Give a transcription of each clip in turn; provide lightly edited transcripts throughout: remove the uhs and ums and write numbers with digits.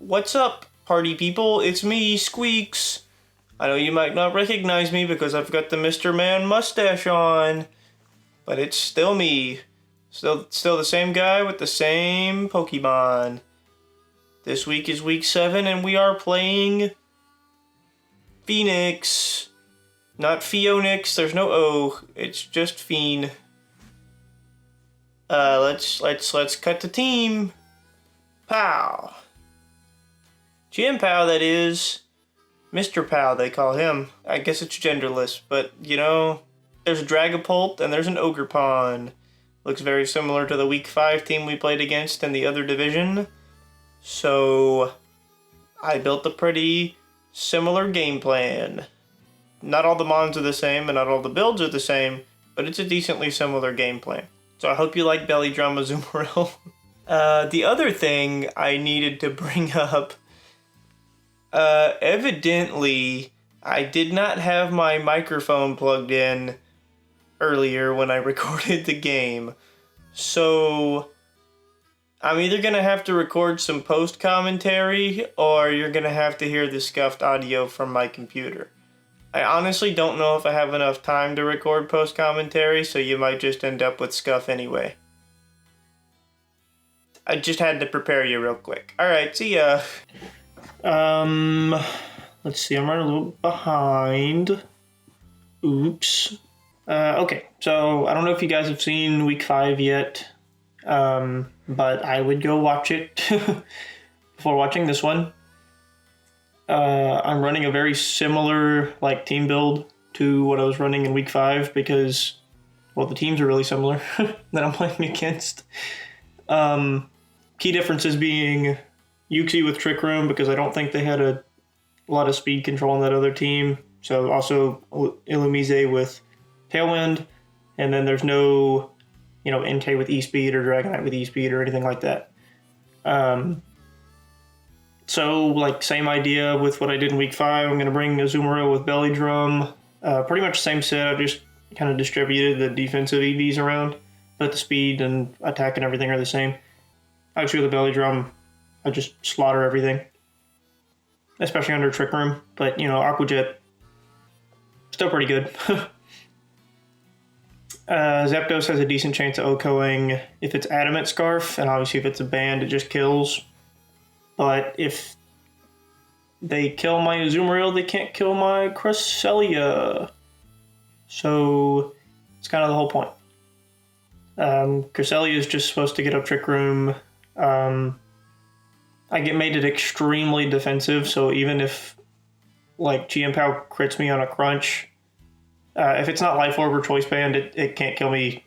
What's up, party people? It's me, Squeaks. I know you might not recognize me because I've got the Mr. Man mustache on, but it's still me. Still the same guy with the same Pokemon. This week is week 7 and we are playing Phenix. Not Pheonix, there's no O, it's just Phene. Let's cut the team. Pao. Chien Pao, that is. Mr. Pao, they call him. I guess it's genderless, but, you know, there's a Dragapult and there's an Ogerpon. Looks very similar to the Week 5 team we played against in the other division. So, I built a pretty similar game plan. Not all the mons are the same and not all the builds are the same, but it's a decently similar game plan. So I hope you like Belly Drum Azumarill. The other thing I needed to bring up, evidently I did not have my microphone plugged in earlier when I recorded the game. So I'm either going to have to record some post commentary or you're going to have to hear the scuffed audio from my computer. I honestly don't know if I have enough time to record post commentary, so you might just end up with scuff anyway. I just had to prepare you real quick. Alright, see ya. Let's see, I'm running a little behind. Oops. Okay, so I don't know if you guys have seen week 5 yet, but I would go watch it before watching this one. I'm running a very similar team build to what I was running in week 5 because, well, the teams are really similar that I'm playing against. Key differences being Uxie with Trick Room because I don't think they had a lot of speed control on that other team. So also Illumise with Tailwind, and then there's no, Entei with E-Speed or Dragonite with E-Speed or anything like that. So, same idea with what I did in week 5. I'm going to bring Azumarill with Belly Drum. Pretty much the same set. I just kind of distributed the defensive EVs around, but the speed and attack and everything are the same. Actually, with the Belly Drum, I just slaughter everything, especially under Trick Room. But, Aqua Jet, still pretty good. Zapdos has a decent chance of OHKOing if it's Adamant Scarf, and obviously if it's a band, it just kills. But if they kill my Azumarill, they can't kill my Cresselia. So it's kind of the whole point. Cresselia is just supposed to get up Trick Room. I get made it extremely defensive, so even if Chien Pao crits me on a crunch, if it's not Life Orb or Choice Band, it can't kill me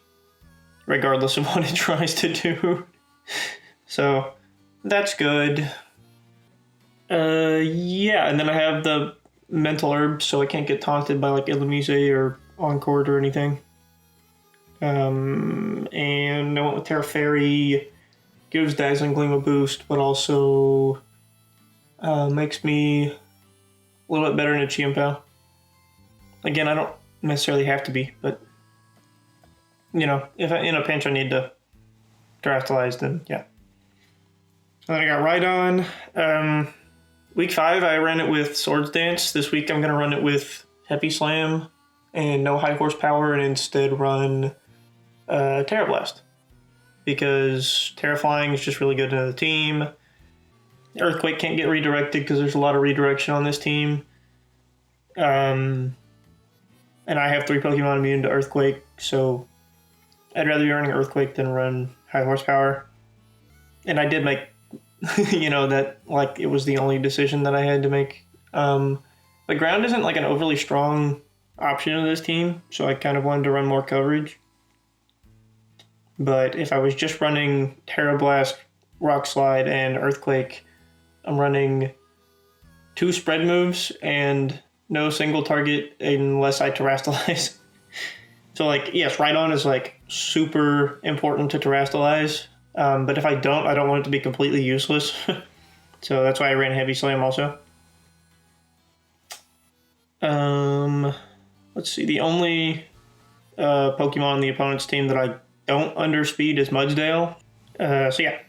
regardless of what it tries to do. So that's good. Yeah, and then I have the Mental Herb, so I can't get taunted by Illumise or Encore or anything. And I went with Terra Fairy, gives Dazzling Gleam a boost, but also makes me a little bit better in a Chien Pao. Again, I don't necessarily have to be, but if in a pinch I need to Terastallize, then yeah. And then I got Rhydon. Week 5, I ran it with Swords Dance. This week I'm going to run it with Heavy Slam and no high horsepower and instead run Terra Blast. Because Terra Flying is just really good to the team. Earthquake can't get redirected because there's a lot of redirection on this team. And I have 3 Pokemon immune to Earthquake, so I'd rather be running Earthquake than run high horsepower. And I did make that it was the only decision that I had to make. The ground isn't an overly strong option of this team, so I kind of wanted to run more coverage. But if I was just running Terra Blast, Rock Slide, and Earthquake, I'm running 2 spread moves and no single target unless I Terastallize. So yes, Rhydon is super important to Terastallize. But if I don't want it to be completely useless. So that's why I ran Heavy Slam also. Let's see. The only Pokemon on the opponent's team that I don't underspeed is Mudsdale. So yeah,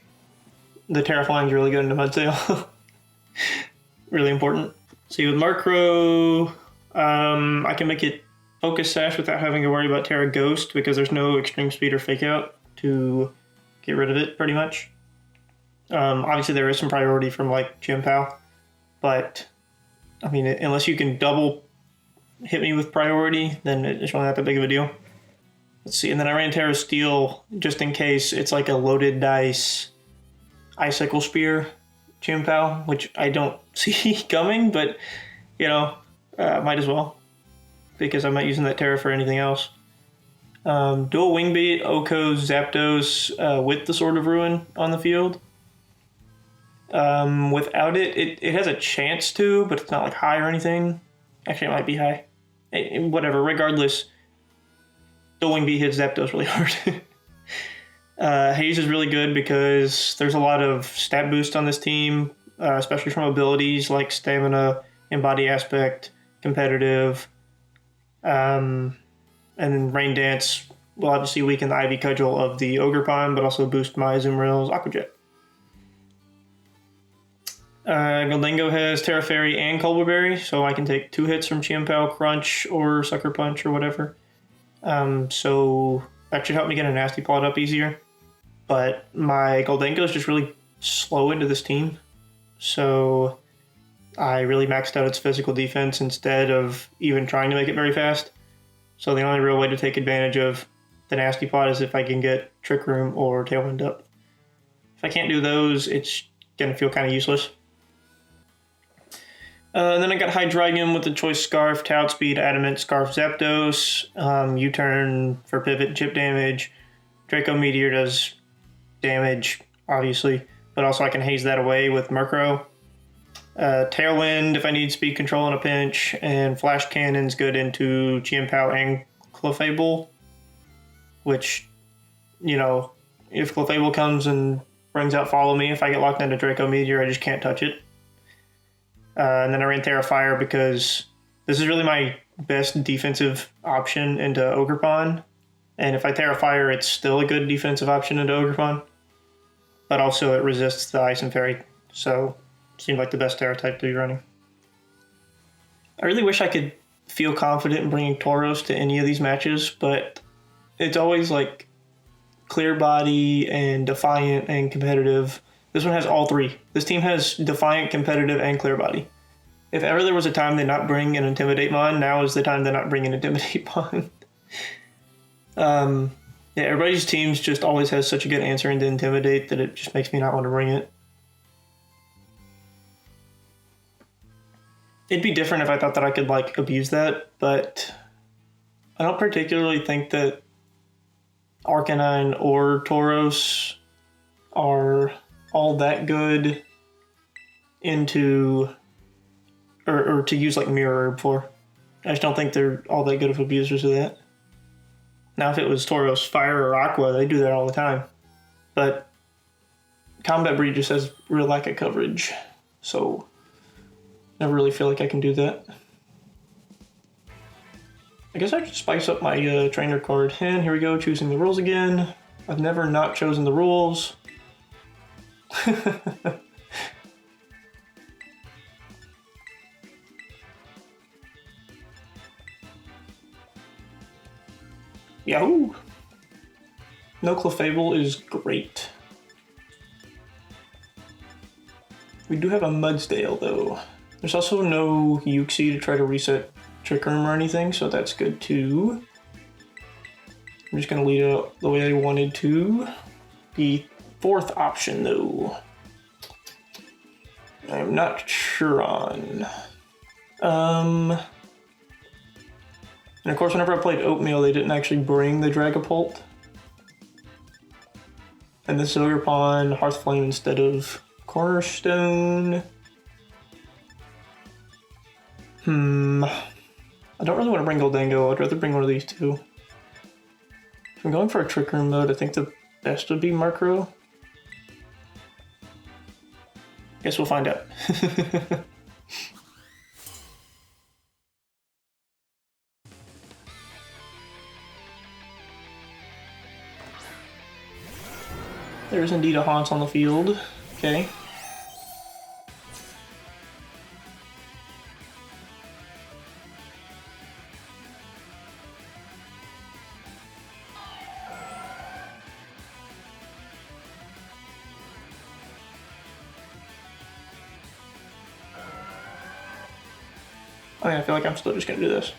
the Terra Flying is really good into Mudsdale. Really important. See, with Murkrow, I can make it Focus Sash without having to worry about Terra Ghost because there's no Extreme Speed or Fake Out to get rid of it, pretty much. Obviously, there is some priority from, like, Chien Pao, but, I mean, unless you can double hit me with priority, then it's really not that big of a deal. Let's see, and then I ran Terra Steel just in case it's like a loaded dice Icicle Spear Chien Pao, which I don't see coming, but, you know, might as well, because I'm not using that Terra for anything else. Dual Wing Beat, Oko's, Zapdos with the Sword of Ruin on the field. Without it has a chance to, but it's not like high or anything. Actually, it might be high. Whatever, regardless, Dual Wing Beat hits Zapdos really hard. Haze is really good because there's a lot of stat boost on this team, especially from abilities like Stamina, Embody Aspect, Competitive, and then Rain Dance will obviously weaken the Ivy Cudgel of the Ogerpon, but also boost my Azumarill's Aqua Jet. Goldengo has Terra Fairy and Culver Berry, so I can take 2 hits from Chien Pao, Crunch, or Sucker Punch, or whatever. So that should help me get a Nasty Plot up easier. But my Goldengo is just really slow into this team, so I really maxed out its physical defense instead of even trying to make it very fast. So the only real way to take advantage of the Nasty Plot is if I can get Trick Room or Tailwind up. If I can't do those, it's going to feel kind of useless. Then I got Hydreigon with the Choice Scarf, Tout Speed, Adamant, Scarf, Zapdos, U-Turn for Pivot, Chip Damage. Draco Meteor does damage, obviously, but also I can haze that away with Murkrow. Tailwind if I need speed control in a pinch, and Flash Cannon's good into Chien Pao and Clefable, which, you know, if Clefable comes and brings out Follow Me, if I get locked into Draco Meteor, I just can't touch it. And then I ran Terra Fire because this is really my best defensive option into Ogerpon. And if I Terra Fire, it's still a good defensive option into Ogerpon. But also it resists the Ice and Fairy, so it seemed like the best Terra type to be running. I really wish I could feel confident in bringing Tauros to any of these matches, but it's always like Clear Body and Defiant and Competitive. This one has all 3. This team has Defiant, Competitive, and Clear Body. If ever there was a time to not bring an Intimidate Mon, now is the time to not bring an Intimidate Mon. Yeah, everybody's teams just always has such a good answer into Intimidate that it just makes me not want to bring it. It'd be different if I thought that I could, like, abuse that, but I don't particularly think that Arcanine or Tauros are all that good into, or to use, like, Mirror Herb for. I just don't think they're all that good of abusers of that. Now, if it was Tauros Fire or Aqua, they do that all the time. But Combat Breed just has real lack of coverage, so never really feel like I can do that. I guess I should spice up my trainer card. And here we go, choosing the rules again. I've never not chosen the rules. Yahoo! No Clefable is great. We do have a Mudsdale though. There's also no Uxie to try to reset Trick Room or anything, so that's good too. I'm just gonna lead it out the way I wanted to. The 4th option though, I'm not sure on. And of course, whenever I played Oatmeal, they didn't actually bring the Dragapult. And this is Ogerpon, Hearthflame instead of Cornerstone. I don't really want to bring Goldengo. I'd rather bring one of these two. If I'm going for a Trick Room mode, I think the best would be Murkrow. Guess we'll find out. There's indeed a Haunts on the field. Okay. I mean, I feel like I'm still just gonna do this.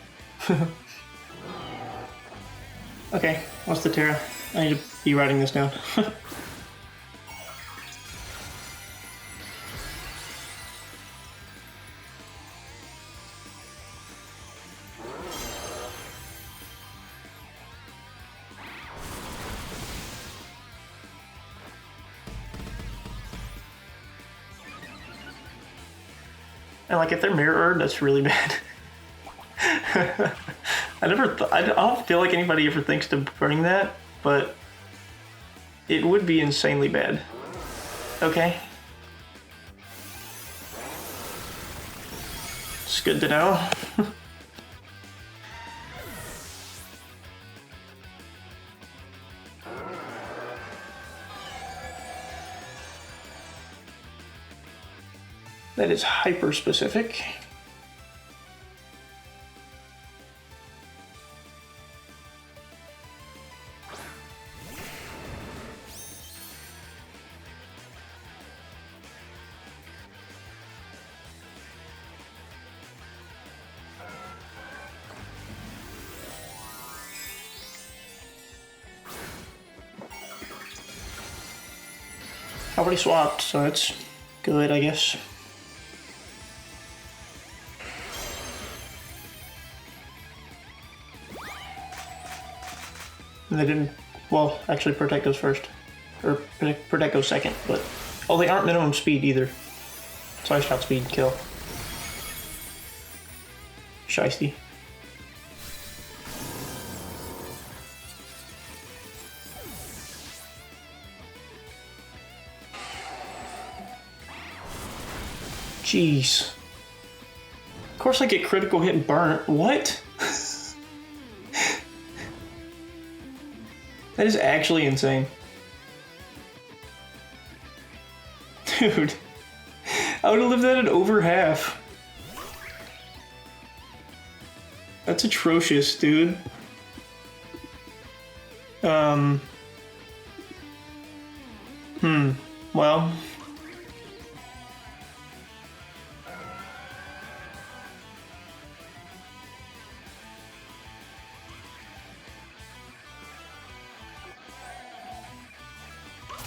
Okay, what's the Terra? I need to be writing this down. And like, if they're mirrored, that's really bad. I don't feel like anybody ever thinks to bring that, but it would be insanely bad. Okay. It's good to know. That is hyper specific. I already swapped, so it's good, I guess. And they didn't, well, actually Protect goes first. Or Protect goes second, but... Oh, they aren't minimum speed either. So I shot speed, kill. Shiesty. Jeez. Of course I get critical hit and burnt. What? That is actually insane. Dude. I would have lived that at over half. That's atrocious, dude. Well.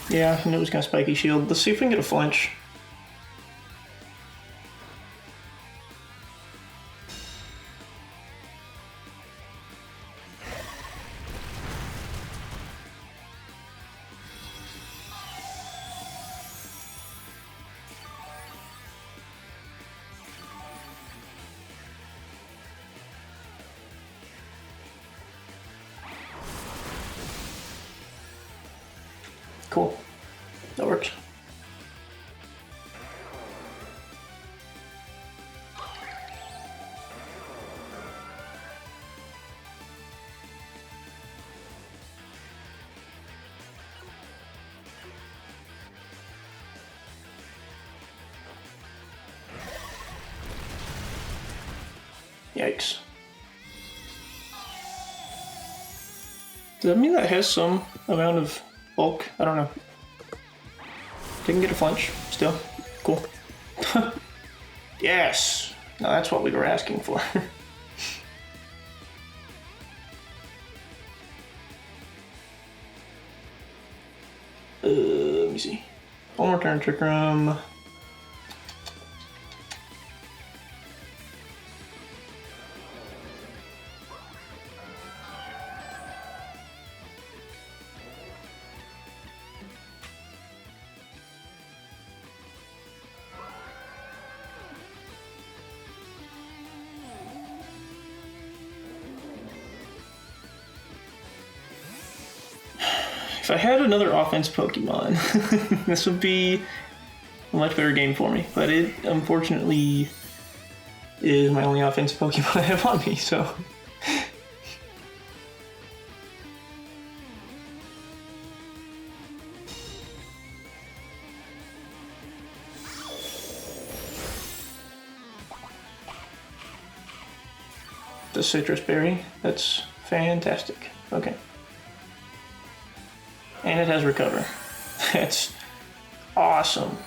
Yeah, I knew it was gonna spiky shield. Let's see if we can get a flinch. Cool. That works. Yikes. Does that mean that has some amount of bulk? I don't know. Didn't get a flinch. Still. Cool. Yes! No, that's what we were asking for. Let me see. One more turn, Trick Room. If I had another offense Pokemon, this would be a much better game for me. But it, unfortunately, is my only offensive Pokemon I have on me, so... The Citrus Berry, that's fantastic. Okay. And it has Recover. That's awesome.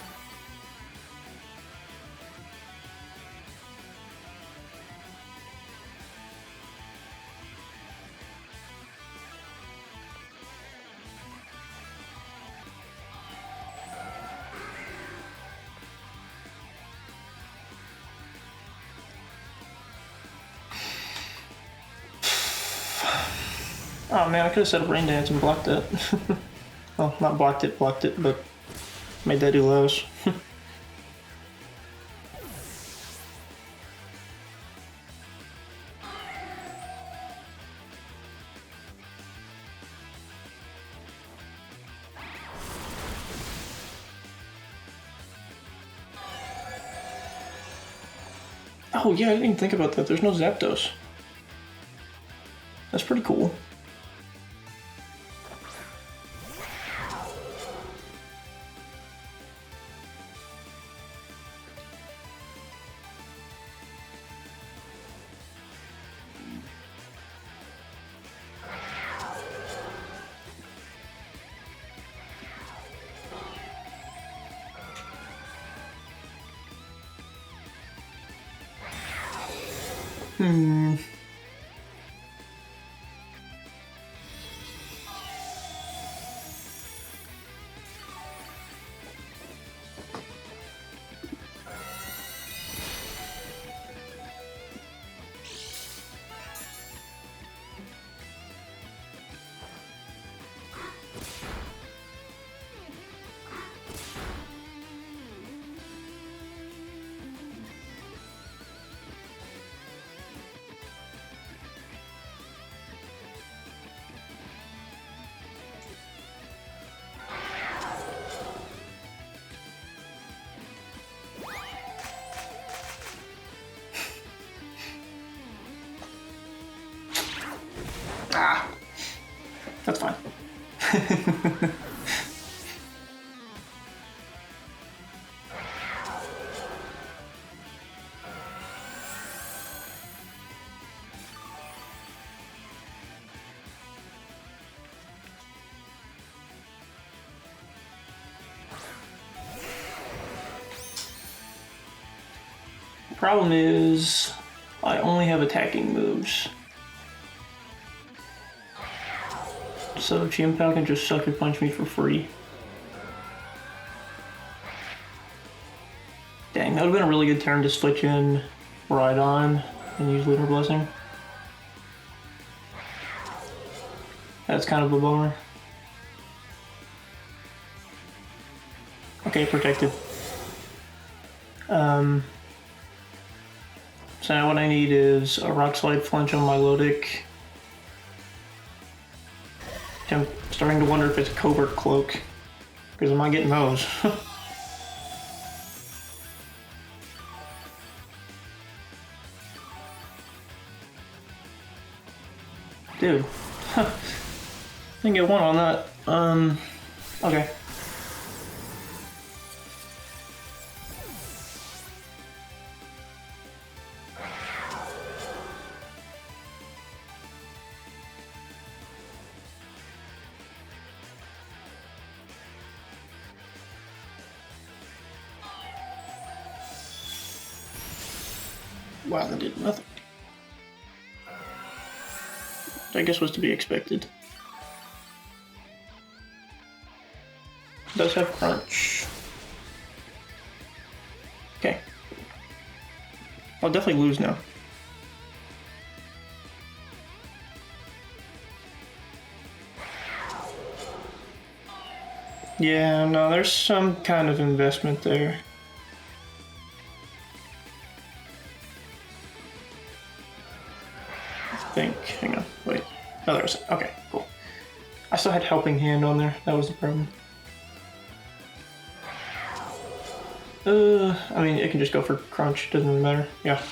Oh man, I could have set up Rain Dance and blocked that. Well, not blocked it, but made that do less. Oh yeah, I didn't even think about that. There's no Zapdos. That's pretty cool. Ah, that's fine. Problem is, I only have attacking moves. So Chien Pao can just sucker punch me for free. Dang, that would have been a really good turn to switch in Rhydon and use Lunar Blessing. That's kind of a bummer. Okay, protected. So now what I need is a Rock Slide Flinch on my Lodic. I'm starting to wonder if it's a Covert Cloak, because I'm not getting those. Dude. Didn't get one on that. Okay. Wow, that did nothing. I guess was to be expected. Does have crunch. Okay. I'll definitely lose now. Yeah, no, there's some kind of investment there. Hang on, wait. Oh, there was, okay, cool. I still had Helping Hand on there, that was the problem. I mean, it can just go for crunch, doesn't really matter. Yeah.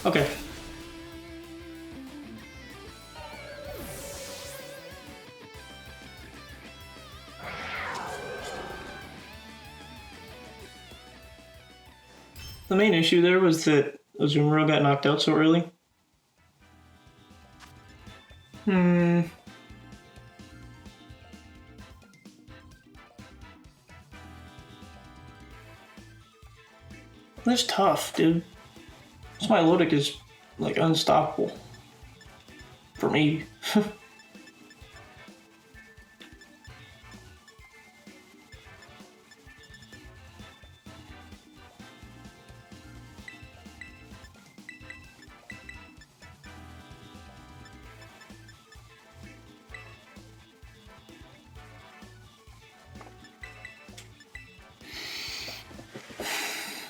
Okay. The main issue there was that Azumarill got knocked out so early. That's tough, dude. This Milotic is, like, unstoppable. For me.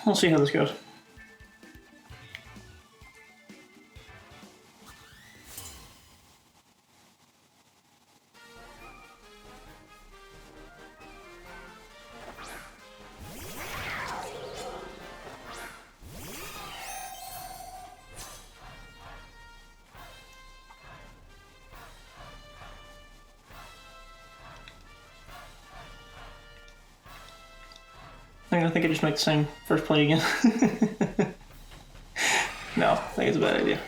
We'll see how this goes. I think I just make the same first play again. No, I think it's a bad idea.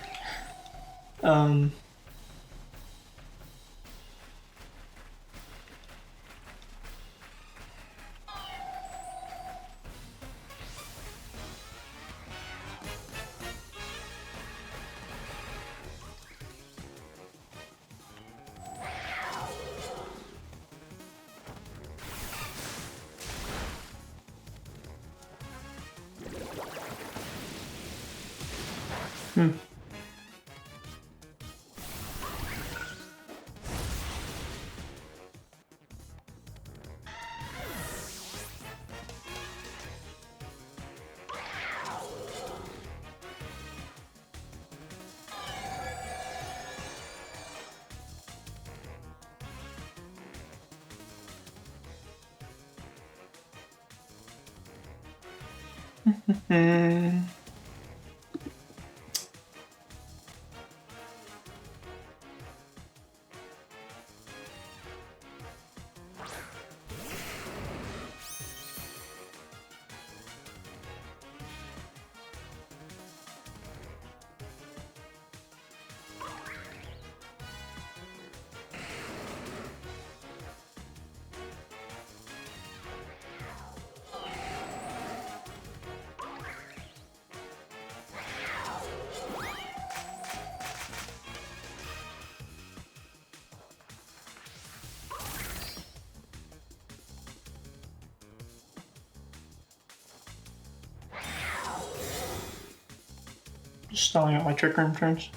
Just stalling out my trick room turns.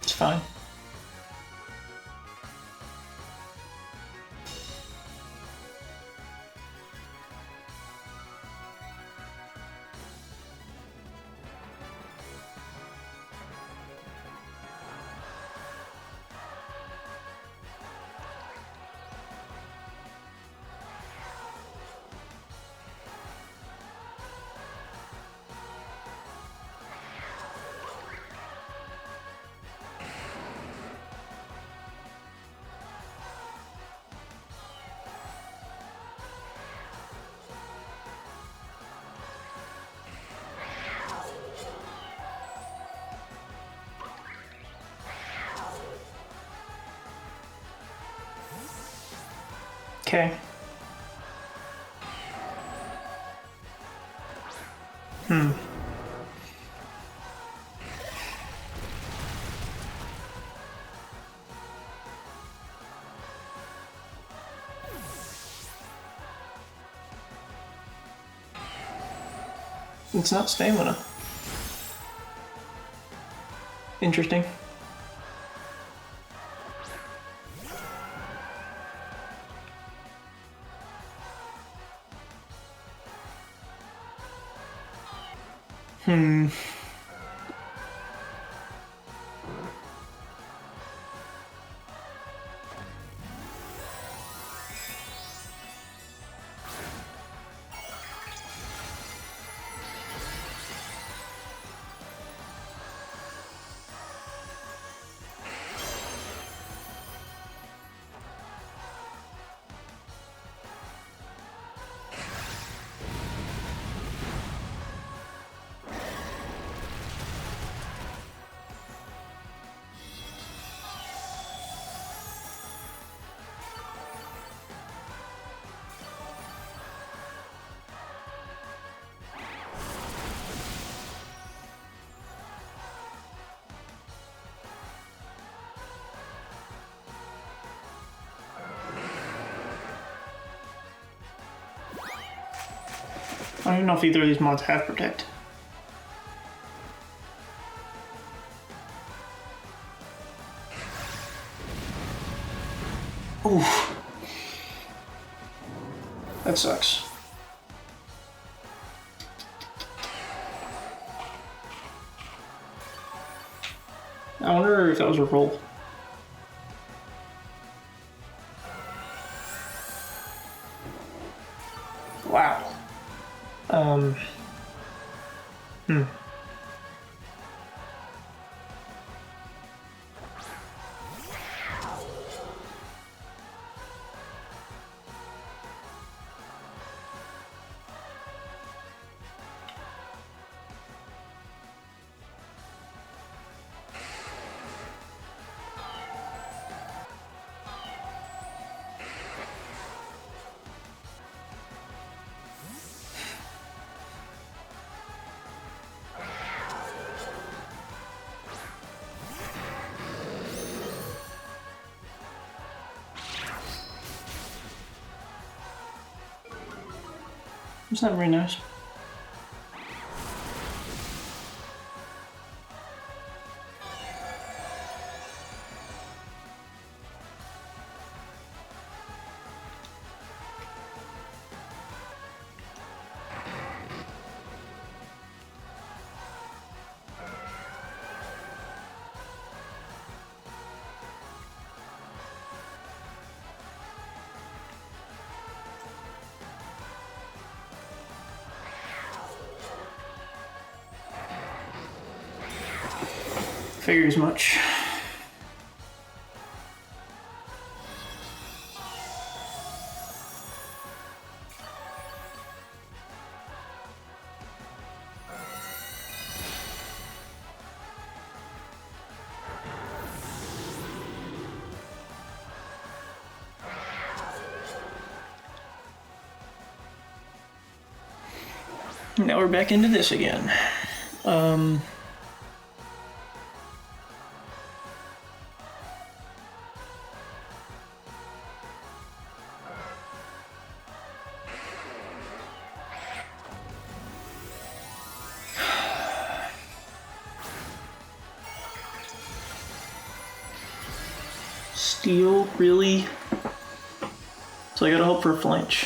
It's fine. Okay. It's not stamina. Interesting. I don't even know if either of these mods have protect. Oof. That sucks. I wonder if that was a roll. Wow. It's not very nice. Figured as much. Now we're back into this again. Steel, really? So I gotta hope for a flinch.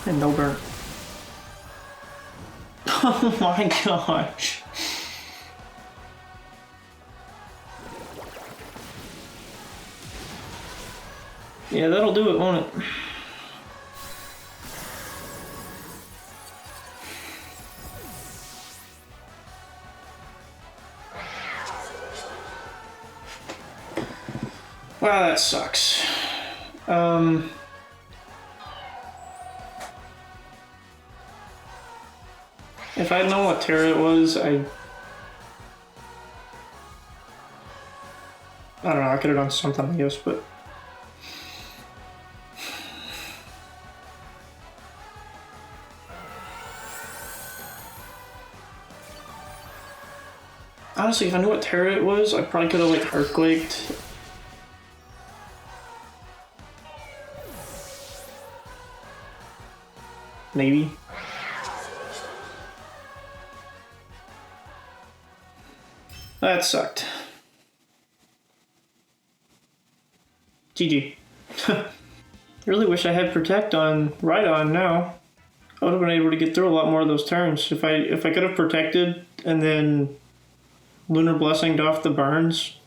And no burn. Oh my gosh. Yeah, that'll do it, won't it? Wow, that sucks. If I'd known what Terra it was, I don't know, I could have done something, I guess, but... Honestly, if I knew what Terra it was, I probably could have, like, Earthquaked. Maybe. That sucked. GG. I really wish I had Protect on Rhydon now. I would have been able to get through a lot more of those turns. If I could have protected and then Lunar Blessinged off the burns,